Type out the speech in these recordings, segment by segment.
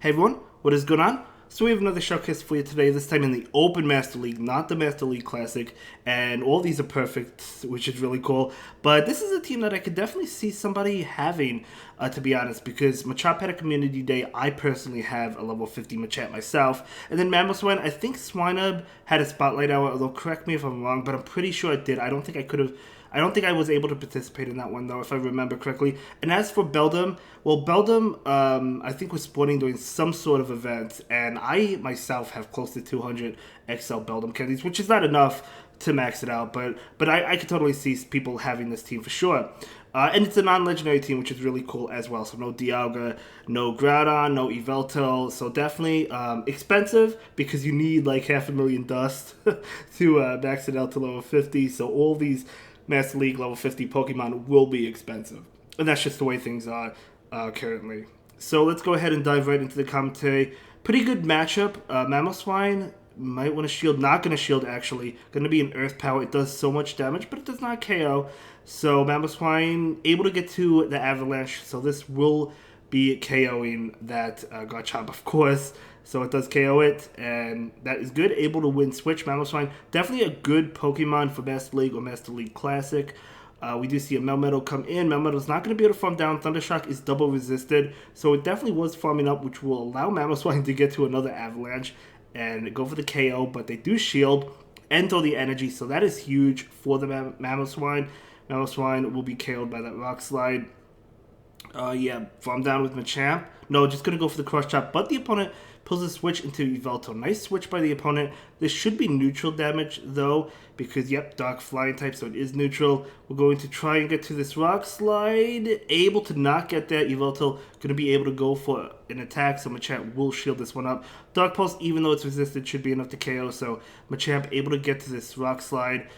Hey everyone, what is going on? So we have another showcase for you today, this time in the Open Master League, not the Master League Classic, and all these are perfect, which is really cool. But this is a team that I could definitely see somebody having, to be honest, because Machop had a Community Day. I personally have a level 50 Machop myself. And then Mammoth Swine, I think Swinub had a Spotlight Hour, although correct me if I'm wrong, but I'm pretty sure it did. I don't think I was able to participate in that one, though, if I remember correctly. And as for Beldum, well, Beldum, I think was sporting during some sort of event, and I myself have close to 200 XL Beldum candies, which is not enough to max it out, but I could totally see people having this team for sure. And it's a non-legendary team, which is really cool as well. So no Dialga, no Groudon, no Yveltal. So definitely expensive because you need like 500,000 dust to max it out to level 50. So all these Master League level 50 Pokemon will be expensive. And that's just the way things are currently. So let's go ahead and dive right into the commentary. Pretty good matchup. Mamoswine might want to shield. Not going to shield, actually. Going to be an Earth Power. It does so much damage, but it does not KO. So Mamoswine able to get to the Avalanche. So this will be KOing that Garchomp, of course. So it does KO it, and that is good. Able to win Switch. Mamoswine, definitely a good Pokemon for Master League or Master League Classic. We do see a Melmetal come in. Melmetal's not going to be able to farm down. Thundershock is double resisted, so it definitely was farming up, which will allow Mamoswine to get to another Avalanche and go for the KO, but they do shield and throw the energy, so that is huge for the Mamoswine. Mamoswine will be KO'd by that Rock Slide. Farm down with Machamp. No, just going to go for the Cross Chop, but the opponent pulls a switch into Yveltal. Nice switch by the opponent. This should be neutral damage, though, because, Dark Flying type, so it is neutral. We're going to try and get to this Rock Slide. Able to not get that. Yveltal going to be able to go for an attack, so Machamp will shield this one up. Dark Pulse, even though it's resisted, should be enough to KO, so Machamp able to get to this Rock Slide.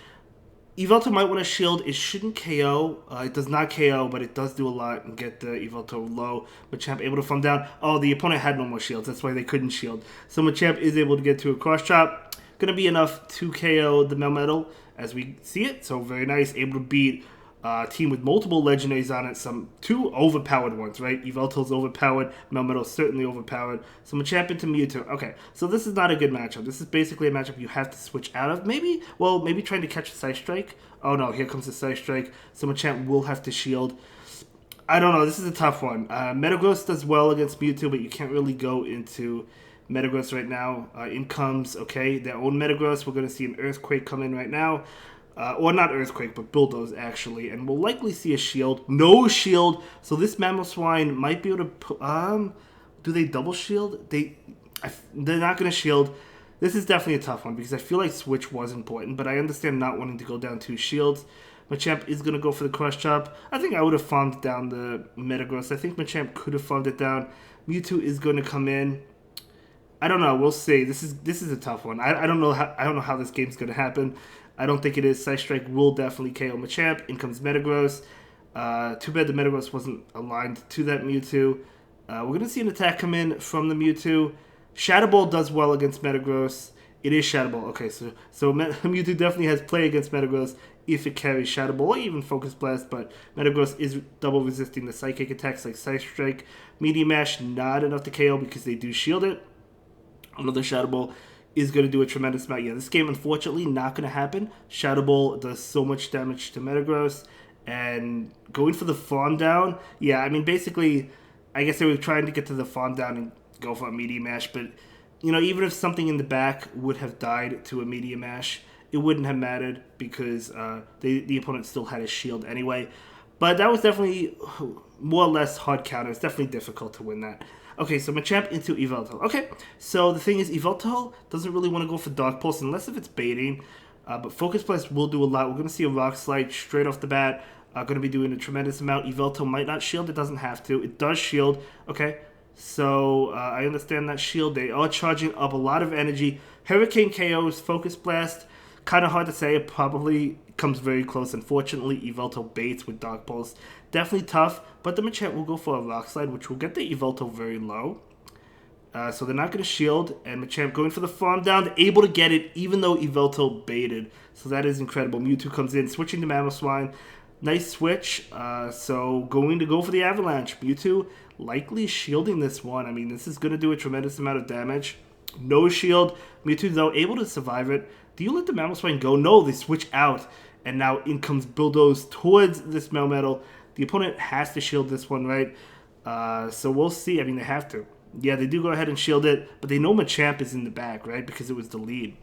Yveltal might want to shield. It shouldn't KO. It does not KO, but it does do a lot and get the Yveltal low. Machamp able to farm down. Oh, the opponent had no more shields. That's why they couldn't shield. So Machamp is able to get to a Cross Chop. Going to be enough to KO the Melmetal as we see it. So very nice. Able to beat a team with multiple legendaries on it. Two overpowered ones, right? Yveltal's overpowered. Melmetal's certainly overpowered. So Machamp into Mewtwo. Okay, so this is not a good matchup. This is basically a matchup you have to switch out of. Maybe trying to catch a Side Strike. Oh no, here comes the Side Strike. So Machamp will have to shield. I don't know. This is a tough one. Metagross does well against Mewtwo, but you can't really go into Metagross right now. In comes, their own Metagross. We're going to see an Earthquake come in right now. Or not Earthquake, but Bulldoze, actually. And we'll likely see a shield. No shield. So this Mamoswine might be able to... do they double shield? They're not going to shield. This is definitely a tough one because I feel like Switch was important, but I understand not wanting to go down 2 shields. Machamp is going to go for the Cross Chop. I think I would have farmed down the Metagross. I think Machamp could have farmed it down. Mewtwo is going to come in. I don't know. We'll see. This is a tough one. I don't know how this game's going to happen. I don't think it is. Side Strike will definitely KO Machamp. In comes Metagross. Too bad the Metagross wasn't aligned to that Mewtwo. We're going to see an attack come in from the Mewtwo. Shadow Ball does well against Metagross. It is Shadow Ball. Okay, so Mewtwo definitely has play against Metagross if it carries Shadow Ball or even Focus Blast, but Metagross is double resisting the Psychic attacks like Side Strike. Medium Mash, not enough to KO because they do shield it. Another Shadow Ball is going to do a tremendous amount. Yeah, this game, unfortunately, not going to happen. Shadow Ball does so much damage to Metagross. And going for the farm down, basically, I guess they were trying to get to the farm down and go for a Medium Mash. But, even if something in the back would have died to a Medium Mash, it wouldn't have mattered because the opponent still had a shield anyway. But that was definitely more or less hard counter. It's definitely difficult to win that. Okay, so Machamp into Yveltal. Okay, so the thing is, Yveltal doesn't really want to go for Dark Pulse unless if it's baiting. But Focus Blast will do a lot. We're going to see a Rock Slide straight off the bat. Going to be doing a tremendous amount. Yveltal might not shield. It doesn't have to. It does shield. Okay, so I understand that shield. They are charging up a lot of energy. Hurricane KOs, Focus Blast. Kind of hard to say. It probably comes very close. Unfortunately, Yveltal baits with Dark Pulse. Definitely tough, but the Machamp will go for a Rock Slide, which will get the Yveltal very low. So they're not going to shield, and Machamp going for the farm down. They're able to get it, even though Yveltal baited. So that is incredible. Mewtwo comes in, switching to Mamoswine. Nice switch. So going to go for the Avalanche. Mewtwo likely shielding this one. I mean, this is going to do a tremendous amount of damage. No shield. Mewtwo, though, able to survive it. Do you let the Mamoswine go? No, they switch out. And now in comes Bulldoze towards this Melmetal. The opponent has to shield this one, right? So we'll see. I mean, they have to. Yeah, they do go ahead and shield it, but they know Machamp is in the back, right? Because it was the lead.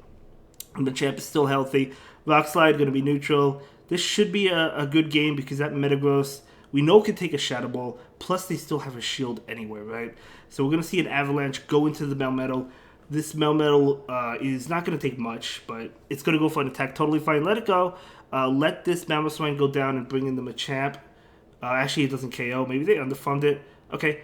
And Machamp is still healthy. Rock Slide going to be neutral. This should be a good game because that Metagross, we know, can take a Shadow Ball. Plus, they still have a shield anyway, right? So we're going to see an Avalanche go into the Melmetal. This Melmetal is not going to take much, but it's going to go for an attack. Totally fine. Let it go. Let this Mamoswine go down and bring in the Machamp. Actually, it doesn't KO. Maybe they underfarmed it. Okay.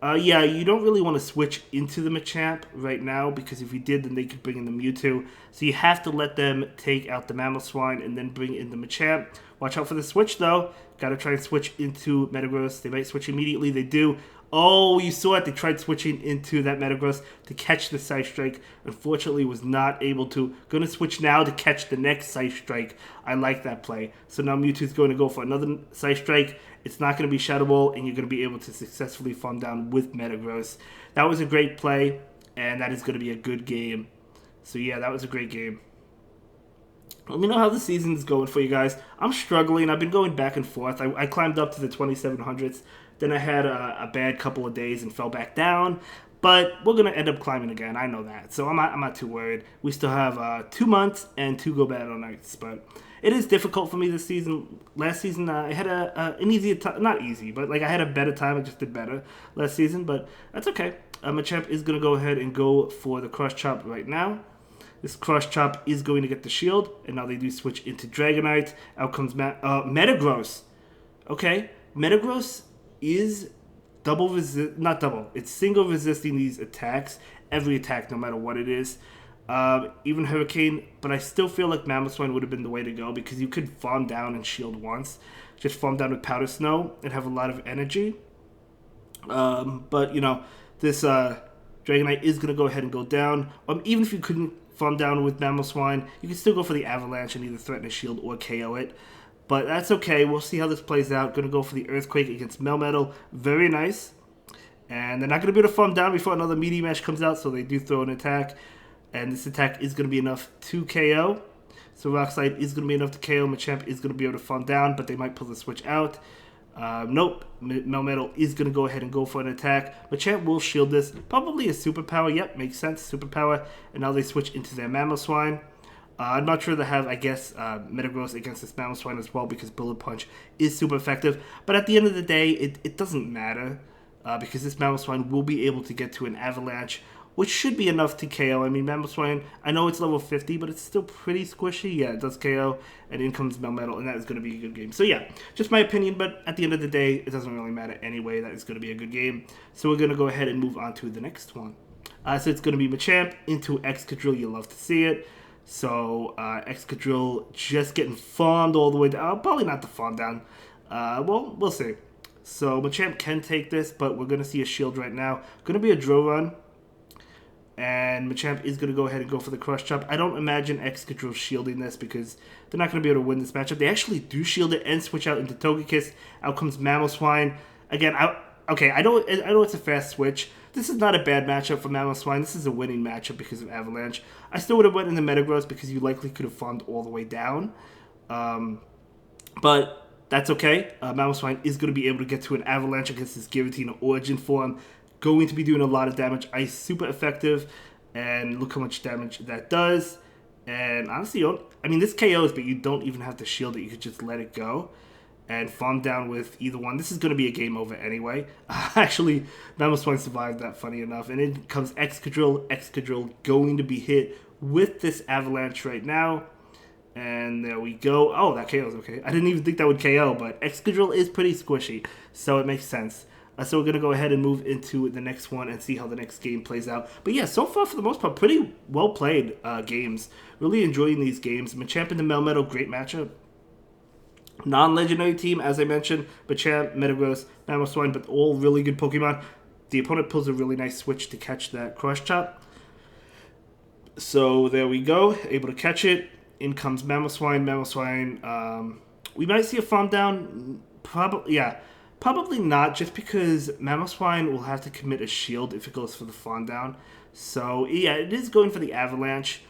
Yeah, you don't really want to switch into the Machamp right now because if you did, then they could bring in the Mewtwo. So you have to let them take out the Mamoswine and then bring in the Machamp. Watch out for the switch, though. Got to try and switch into Metagross. They might switch immediately. They do. Oh, you saw it. They tried switching into that Metagross to catch the Side Strike. Unfortunately, was not able to. Going to switch now to catch the next Side Strike. I like that play. So now Mewtwo's going to go for another Side Strike. It's not going to be Shadow Ball, and you're going to be able to successfully farm down with Metagross. That was a great play, and that is going to be a good game. So yeah, that was a great game. Let me know how the season's going for you guys. I'm struggling. I've been going back and forth. I climbed up to the 2700s. Then I had a bad couple of days and fell back down. But we're going to end up climbing again. I know that. So I'm not too worried. We still have 2 months and 2 Go Battle Nights. But it is difficult for me this season. Last season, I had an easier time. Not easy, but like I had a better time. I just did better last season. But that's okay. Machamp is going to go ahead and go for the Cross Chop right now. This Cross Chop is going to get the shield. And now they do switch into Dragonite. Out comes Metagross. Okay. Metagross is not double. It's single resisting these attacks. Every attack, no matter what it is. Even Hurricane. But I still feel like Mamoswine would have been the way to go. Because you could farm down and shield once. Just farm down with Powder Snow. And have a lot of energy. But, you know, this Dragonite is going to go ahead and go down. Even if you couldn't farm down with Mamoswine, you can still go for the Avalanche and either threaten a shield or KO it. But that's okay. We'll see how this plays out. Going to go for the Earthquake against Melmetal. Very nice. And they're not going to be able to farm down before another Meaty Mesh comes out, so they do throw an attack. And this attack is going to be enough to KO. So Rock Slide is going to be enough to KO. Machamp is going to be able to farm down, but they might pull the switch out. Nope. Melmetal is going to go ahead and go for an attack. Machamp will shield this. Probably a superpower. Yep, makes sense. Superpower. And now they switch into their Mamoswine. I'm not sure they have, I guess, Metagross against this Mamoswine as well because Bullet Punch is super effective. But at the end of the day, it doesn't matter because this Mamoswine will be able to get to an Avalanche, which should be enough to KO. I mean, Mamoswine, I know it's level 50, but it's still pretty squishy. Yeah, it does KO, and in comes Melmetal, and that is going to be a good game. So yeah, just my opinion, but at the end of the day, it doesn't really matter anyway. That is going to be a good game. So we're going to go ahead and move on to the next one. So it's going to be Machamp into Excadrill. You love to see it. So Excadrill just getting farmed all the way down. Probably not the farm down. Well, we'll see. So Machamp can take this, but we're going to see a shield right now. Going to be a Drill Run. And Machamp is going to go ahead and go for the Cross Chop. I don't imagine Excadrill shielding this because they're not going to be able to win this matchup. They actually do shield it and switch out into Togekiss. Out comes Mamoswine. Again, I know it's a fast switch. This is not a bad matchup for Mamoswine. This is a winning matchup because of Avalanche. I still would have went in the Metagross because you likely could have farmed all the way down. But that's okay. Mamoswine is going to be able to get to an Avalanche against this Giratina Origin form. Going to be doing a lot of damage. Ice super effective. And look how much damage that does. And honestly, this KOs, but you don't even have to shield it. You could just let it go and farm down with either one. This is going to be a game over anyway. Actually, Mamoswine survived that, funny enough. And in comes Excadrill. Excadrill going to be hit with this Avalanche right now. And there we go. Oh, that KO's okay. I didn't even think that would KO, but Excadrill is pretty squishy, so it makes sense. So we're going to go ahead and move into the next one and see how the next game plays out. But yeah, so far for the most part, pretty well played games. Really enjoying these games. Machamp and the Melmetal, great matchup. Non-legendary team, as I mentioned. Machamp, Metagross, Mamoswine, but all really good Pokemon. The opponent pulls a really nice switch to catch that Cross Chop. So there we go. Able to catch it. In comes Mamoswine. Mamoswine We might see a farm down. Probably, yeah. Probably not, just because Mamoswine will have to commit a shield if it goes for the farm down. So, yeah, it is going for the Avalanche.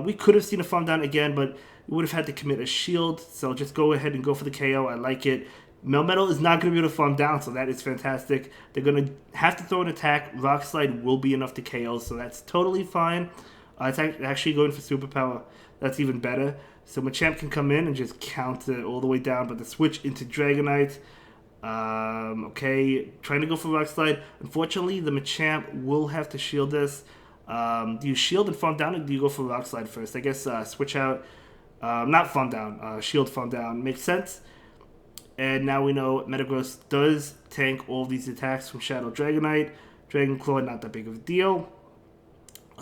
We could have seen a farm down again, but we would have had to commit a shield. So just go ahead and go for the KO. I like it. Melmetal is not going to be able to farm down, so that is fantastic. They're going to have to throw an attack. Rock Slide will be enough to KO, so that's totally fine. It's actually going for Superpower. That's even better. So Machamp can come in and just counter all the way down, but the switch into Dragonite. Okay, trying to go for Rock Slide. Unfortunately, the Machamp will have to shield this. Do you shield and farm down, or do you go for Rock Slide first? I guess switch out. Not farm down. Shield farm down. Makes sense. And now we know Metagross does tank all of these attacks from Shadow Dragonite. Dragon Claw, not that big of a deal.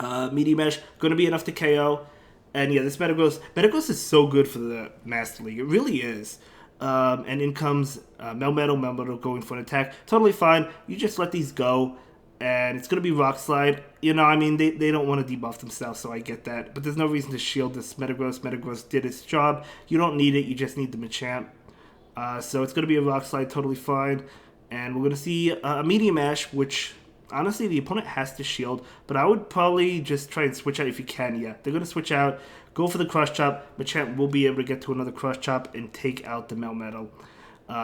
Meaty Mesh, going to be enough to KO. And yeah, this Metagross is so good for the Master League. It really is. And in comes Melmetal going for an attack. Totally fine. You just let these go. And it's going to be Rock Slide. You know, I mean, they don't want to debuff themselves, so I get that. But there's no reason to shield this Metagross. Metagross did its job. You don't need it. You just need the Machamp. So it's going to be a Rock Slide, totally fine. And we're going to see a Medium Ash, which, honestly, the opponent has to shield. But I would probably just try and switch out if you can, yeah. They're going to switch out, go for the Crush Chop. Machamp will be able to get to another Crush Chop and take out the Melmetal.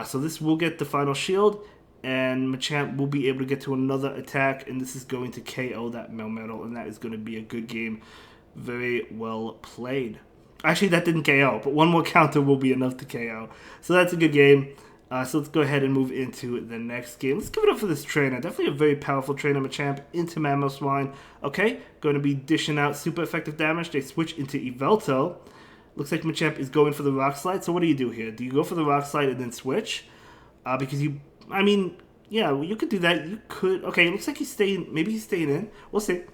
So this will get the final shield, and Machamp will be able to get to another attack, and this is going to KO that Melmetal, and that is going to be a good game. Very well played. Actually, that didn't KO, but one more counter will be enough to KO. So that's a good game. So let's go ahead and move into the next game. Let's give it up for this trainer. Definitely a very powerful trainer, Machamp, into Mamoswine. Okay, going to be dishing out super effective damage. They switch into Yveltal. Looks like Machamp is going for the Rock Slide. So what do you do here? Do you go for the Rock Slide and then switch? Because you, I mean, yeah, you could do that. You could. Okay, it looks like he's staying. Maybe he's staying in. We'll see.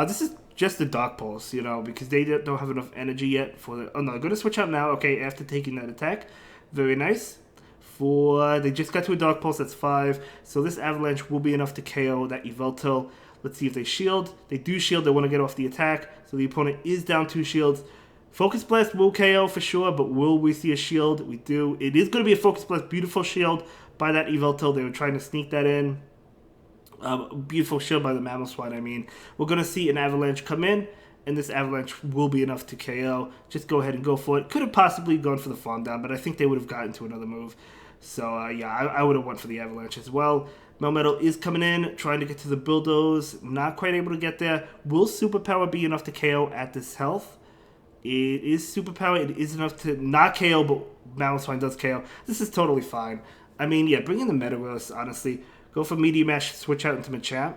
This is just the Dark Pulse, you know, because they don't have enough energy yet for the... Oh, no, going to switch out now. Okay, after taking that attack. Very nice. They just got to a Dark Pulse. That's 5. So this Avalanche will be enough to KO that Yveltal. Let's see if they shield. They do shield. They want to get off the attack. So the opponent is down 2 shields. Focus Blast will KO for sure, but will we see a shield? We do. It is going to be a Focus Blast. Beautiful shield by that Yveltal. They were trying to sneak that in. Beautiful shield by the Mamoswine, I mean. We're going to see an Avalanche come in, and this Avalanche will be enough to KO. Just go ahead and go for it. Could have possibly gone for the farm down, but I think they would have gotten to another move. So, yeah, I would have went for the Avalanche as well. Melmetal is coming in, trying to get to the Bulldoze. Not quite able to get there. Will Superpower be enough to KO at this health? It is Superpower. It is enough to not KO, but Mamoswine does KO. This is totally fine. I mean, yeah, bring in the Metagross, honestly. Go for Medium Ash, switch out into Machamp.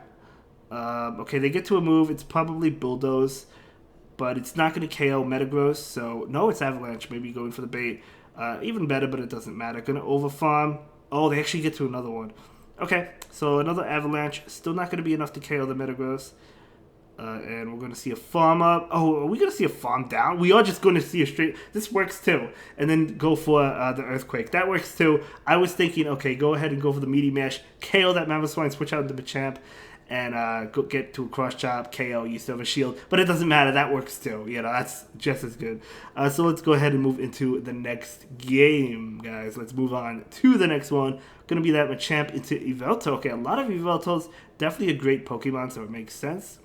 Okay, they get to a move. It's probably Bulldoze, but it's not going to KO Metagross. So, no, it's Avalanche. Maybe going for the bait. Even better, but it doesn't matter. Going to overfarm. Oh, they actually get to another one. Okay, so another Avalanche. Still not going to be enough to KO the Metagross. And we're going to see a farm up. Oh, are we going to see a farm down? We are just going to see a straight... This works too. And then go for the Earthquake. That works too. I was thinking, okay, go ahead and go for the Meaty Mesh. KO that Mamoswine, switch out into Machamp. And go get to a Cross Chop, KO, you still have a shield. But it doesn't matter. That works too. You know, that's just as good. So let's go ahead and move into the next game, guys. Let's move on to the next one. Going to be that Machamp into Yveltal. Okay, a lot of Yveltals. Definitely a great Pokemon, so it makes sense.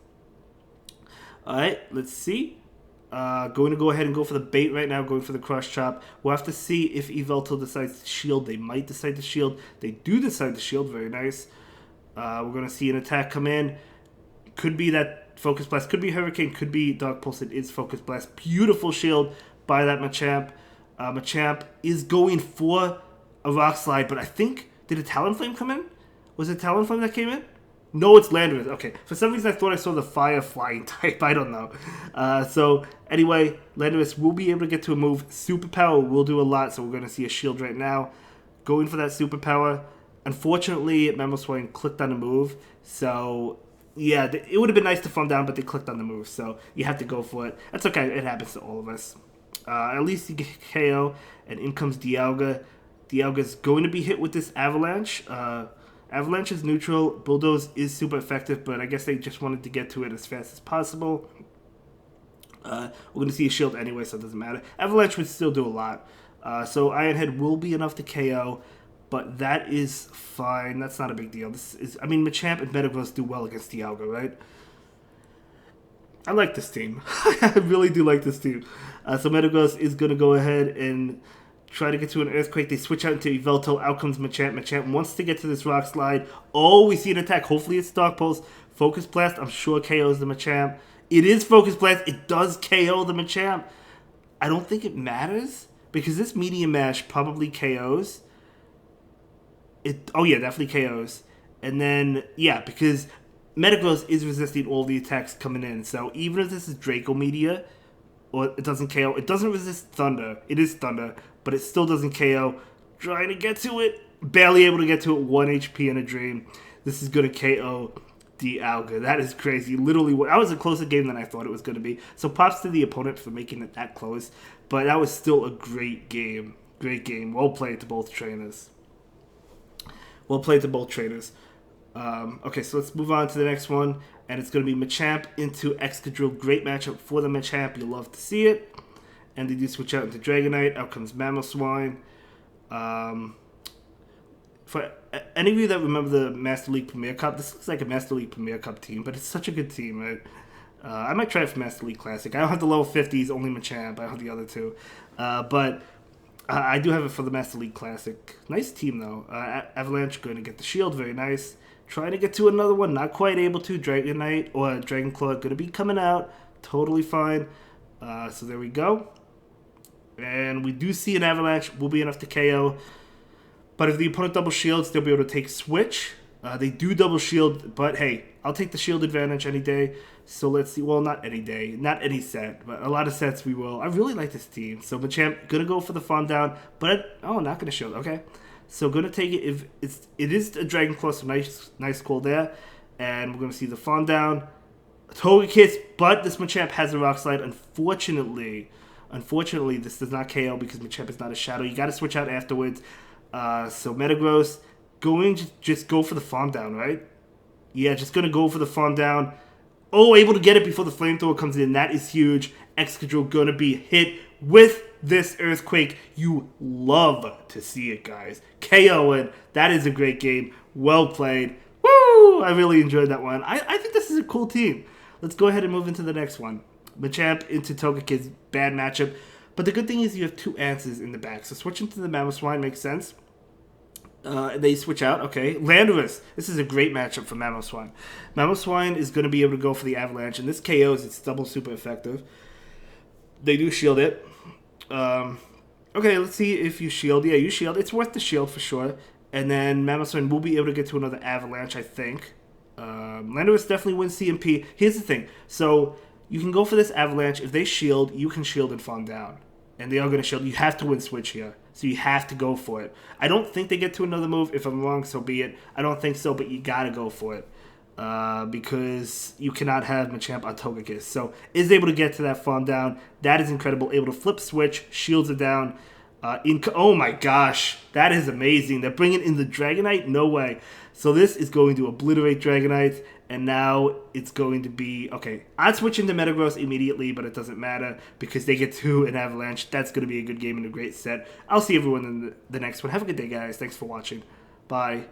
Alright, let's see. Going to go ahead and go for the bait right now, going for the Crush Chop. We'll have to see if Yveltal decides to shield. They might decide to shield. They do decide to shield. Very nice. We're going to see an attack come in. Could be that Focus Blast. Could be Hurricane. Could be Dark Pulse. It is Focus Blast. Beautiful shield by that Machamp. Machamp is going for a Rock Slide, but I think... Did a Talonflame come in? Was it Talonflame that came in? No, it's Landorus. Okay. For some reason, I thought I saw the Fire Flying type. I don't know. So, anyway, Landorus will be able to get to a move. Superpower will do a lot, so we're going to see a shield right now. Going for that Superpower. Unfortunately, Mamoswine clicked on the move. So, yeah, it would have been nice to farm down, but they clicked on the move. So, you have to go for it. That's okay. It happens to all of us. At least you get KO, and in comes Dialga. Dialga's going to be hit with this Avalanche. Avalanche is neutral. Bulldoze is super effective, but I guess they just wanted to get to it as fast as possible. We're going to see a shield anyway, so it doesn't matter. Avalanche would still do a lot. So Iron Head will be enough to KO, but that is fine. That's not a big deal. Machamp and Metagross do well against Dialga, right? I like this team. I really do like this team. So Metagross is going to go ahead and try to get to an Earthquake. They switch out into Yveltal. Out comes Machamp. Machamp wants to get to this Rock Slide. Oh, we see an attack. Hopefully it's Dark Pulse. Focus Blast. I'm sure KOs the Machamp. It is Focus Blast. It does KO the Machamp. I don't think it matters because this Medium Mash probably KOs. Oh yeah, definitely KOs. And then, yeah, because Metagross is resisting all the attacks coming in. So even if this is Draco Media, or it doesn't KO, it doesn't resist Thunder. It is Thunder, but it still doesn't KO. Trying to get to it. Barely able to get to it. 1 HP in a Dream. This is going to KO Dialga. That is crazy. Literally, that was a closer game than I thought it was going to be. So props to the opponent for making it that close. But that was still a great game. Great game. Well played to both trainers. Well played to both trainers. Okay, so let's move on to the next one. And it's going to be Machamp into Excadrill. Great matchup for the Machamp. You'll love to see it. And they do switch out into Dragonite. Out comes Mamoswine. For any of you that remember the Master League Premier Cup, this looks like a Master League Premier Cup team, but it's such a good team, right? I might try it for Master League Classic. I don't have the level 50s, only Machamp. I have the other two. But I do have it for the Master League Classic. Nice team, though. Avalanche going to get the shield. Very nice. Trying to get to another one. Not quite able to. Dragonite or Dragonclaw going to be coming out. Totally fine. So there we go. And we do see an Avalanche will be enough to KO. But if the opponent double shields, they'll be able to take Switch. They do double shield, but hey, I'll take the shield advantage any day. So let's see. Well, not any day. Not any set, but a lot of sets we will. I really like this team. So Machamp, going to go for the Fawn Down, but, not going to shield. Okay. So going to take it if it is a Dragonclaw, so nice call there. And we're going to see the Fawn Down. Togekiss, but this Machamp has a Rock Slide. Unfortunately, this does not KO because Machamp is not a Shadow. You got to switch out afterwards. So Metagross going to just go for the Fawn Down, right? Yeah, just going to go for the Fawn Down. Oh, able to get it before the Flamethrower comes in. That is huge. Excadrill going to be hit with this Earthquake. You love to see it, guys. KOing. That is a great game. Well played. Woo! I really enjoyed that one. I think this is a cool team. Let's go ahead and move into the next one. Machamp into Togekiss. Bad matchup. But the good thing is you have two answers in the back. So switching to the Mamoswine makes sense. They switch out. Okay. Landorus. This is a great matchup for Mamoswine. Mamoswine is going to be able to go for the Avalanche. And this KOs. It's double super effective. They do shield it. Okay, let's see if you shield. Yeah, you shield. It's worth the shield for sure. And then Mamoswine will be able to get to another Avalanche, I think. Landorus definitely wins CMP. Here's the thing. So you can go for this Avalanche. If they shield, you can shield and Fawn Down. And they are going to shield. You have to win Switch here. So you have to go for it. I don't think they get to another move. If I'm wrong, so be it. I don't think so, but you got to go for it. Because you cannot have Machamp on Togekiss. So is able to get to that Fawn Down. That is incredible. Able to flip Switch. Shields it down. Oh my gosh. That is amazing. They're bringing in the Dragonite? No way. So this is going to obliterate Dragonite. And now it's going to be... Okay, I'd switch into Metagross immediately, but it doesn't matter because they get to an Avalanche. That's going to be a good game and a great set. I'll see everyone in the next one. Have a good day, guys. Thanks for watching. Bye.